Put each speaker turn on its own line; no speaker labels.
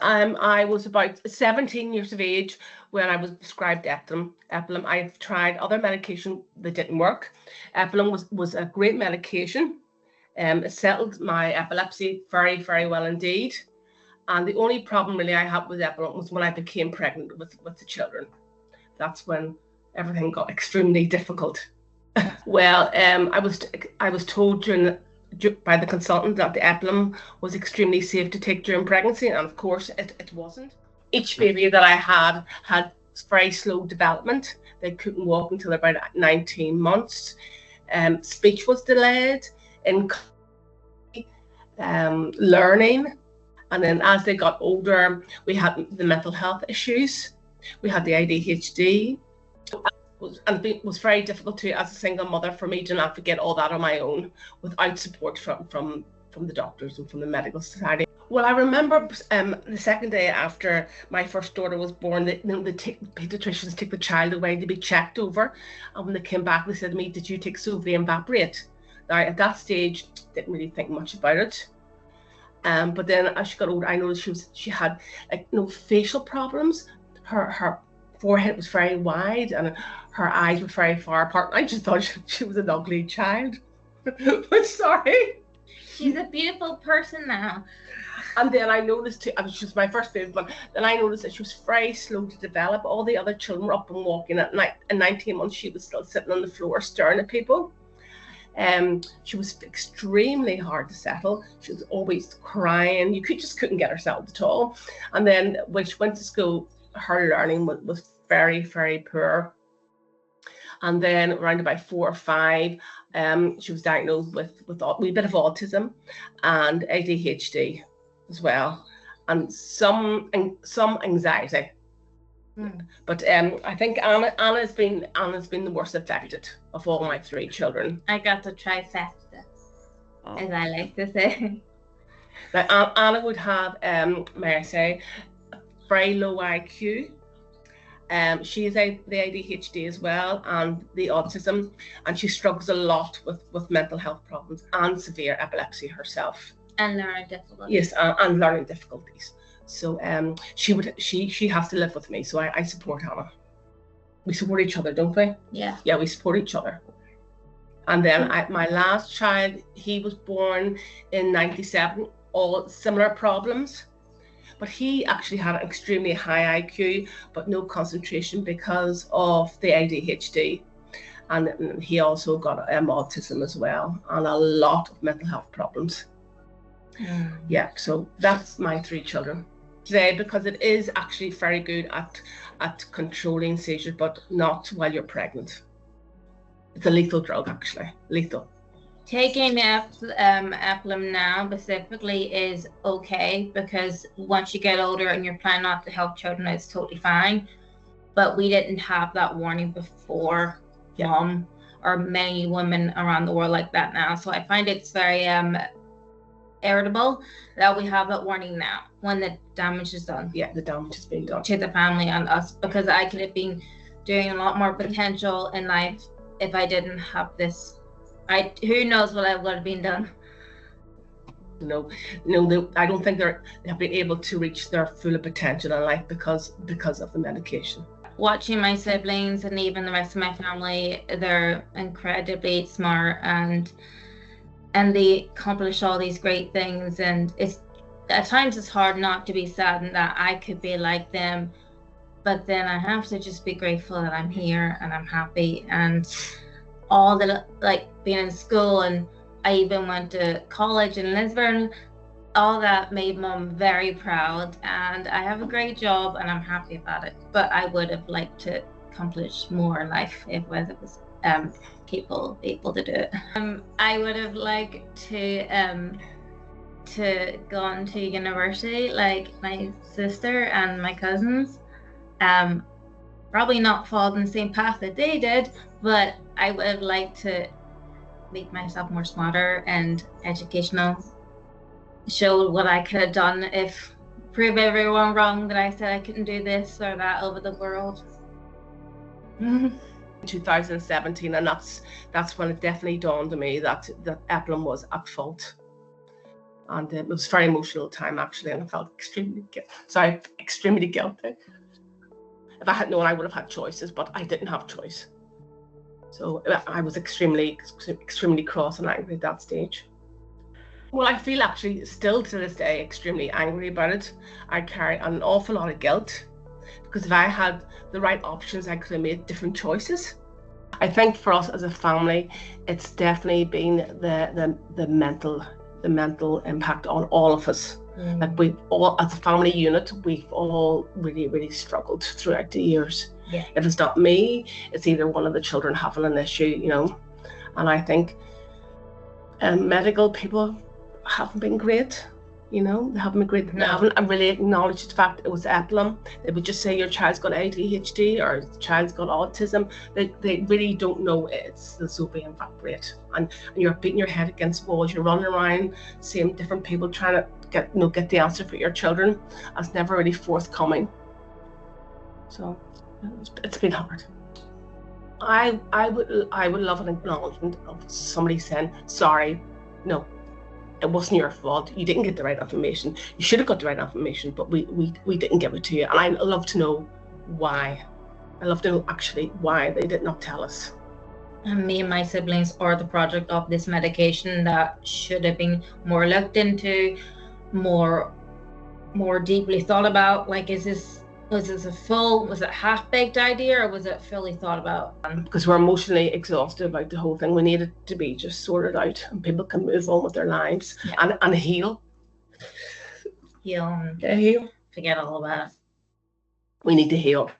I was about 17 years of age when I was prescribed Epilim. I've tried other medication that didn't work. Epilim was a great medication. It settled my epilepsy very, very well indeed. And the only problem really I had with Epilim was when I became pregnant with the children. That's when everything got extremely difficult. Well, I was told by the consultant that the Epilim was extremely safe to take during pregnancy, and of course it wasn't. Each baby that I had very slow development. They couldn't walk until about 19 months. Speech was delayed, in learning, and then as they got older, we had the mental health issues. We had the ADHD. And it was very difficult to, as a single mother, for me to navigate all that on my own without support from the doctors and from the medical society. Well, I remember the second day after my first daughter was born, the pediatricians took the child away to be checked over, and when they came back, they said to me, "Did you take Sovane valproate?" Now, at that stage, didn't really think much about it. But then as she got older, I noticed she had facial problems. Her forehead was very wide and her eyes were very far apart. I just thought she was an ugly child. But sorry.
She's a beautiful person now.
And then I noticed, she was my first baby, but then I noticed that she was very slow to develop. All the other children were up and walking at night. At 19 months, she was still sitting on the floor staring at people. She was extremely hard to settle. She was always crying. You just couldn't get her settled at all. And then when she went to school, her learning was very, very poor. And then around about 4 or 5, she was diagnosed with a wee bit of autism and ADHD as well, and some anxiety. But I think Anna's been the worst affected of all my 3 children.
I got the trifecta, as I like to say.
Now, Anna would have, may I say, very low IQ. She has the ADHD as well and the autism, and she struggles a lot with mental health problems and severe epilepsy herself.
And learning difficulties.
Yes, and learning difficulties. So she has to live with me. So I support Hannah. We support each other, don't we?
Yeah.
Yeah, we support each other. And then my last child, he was born in '97, all similar problems. But he actually had an extremely high IQ, but no concentration because of the ADHD. And he also got autism as well, and a lot of mental health problems. Yeah, so that's my 3 children today, because it is actually very good at controlling seizures, but not while you're pregnant. It's a lethal drug, actually, lethal.
Taking Epilim now specifically is okay, because once you get older and you're planning not to help children, it's totally fine. But we didn't have that warning before, Mom, or many women around the world like that now. So I find it's very irritable that we have that warning now when the damage is done.
Yeah, the damage has been done
to the family and us, because I could have been doing a lot more potential in life if I didn't have this. Who knows what I would have been done.
No, I don't think they have been able to reach their full potential in life because of the medication.
Watching my siblings and even the rest of my family, they're incredibly smart and they accomplish all these great things, and at times it's hard not to be saddened that I could be like them, but then I have to just be grateful that I'm here and I'm happy, and all the being in school, and I even went to college in Lisbon. All that made Mum very proud, and I have a great job and I'm happy about it. But I would have liked to accomplish more in life if it was people able to do it. I would have liked to gone to university like my sister and my cousins. Probably not followed in the same path that they did, but I would have liked to make myself more smarter and educational, show what I could have done, prove everyone wrong that I said I couldn't do this or that over the world.
2017, and that's when it definitely dawned on me that Epilim was at fault. And it was a very emotional time, actually, and I felt extremely guilty. If I had known, I would have had choices, but I didn't have choice. So I was extremely cross and angry at that stage. Well, I feel actually still to this day extremely angry about it. I carry an awful lot of guilt, because if I had the right options, I could have made different choices. I think for us as a family, it's definitely been the mental impact on all of us. Like we've all, as a family unit, we've all really struggled throughout the years.
Yeah.
If it's not me, it's either one of the children having an issue, you know. And I think medical people haven't been great, you know. They haven't been great.
No.
They haven't really acknowledged the fact it was epilepsy. They would just say your child's got ADHD or the child's got autism. They really don't know it's the sodium and valproate. And you're beating your head against walls. You're running around seeing different people trying to get the answer for your children. That's never really forthcoming. So it's been hard. I would love an acknowledgement of somebody saying, sorry, no, it wasn't your fault. You didn't get the right information. You should have got the right information, but we didn't give it to you. And I'd love to know why. I'd love to know actually why they did not tell us.
And me and my siblings are the product of this medication that should have been more looked into, more deeply thought about. Like, was this a half-baked idea, or was it fully thought about?
Because we're emotionally exhausted about the whole thing. We need it to be just sorted out and people can move on with their lives. Yeah. and heal.
Heal.
Heal.
Forget all about it.
We need to heal.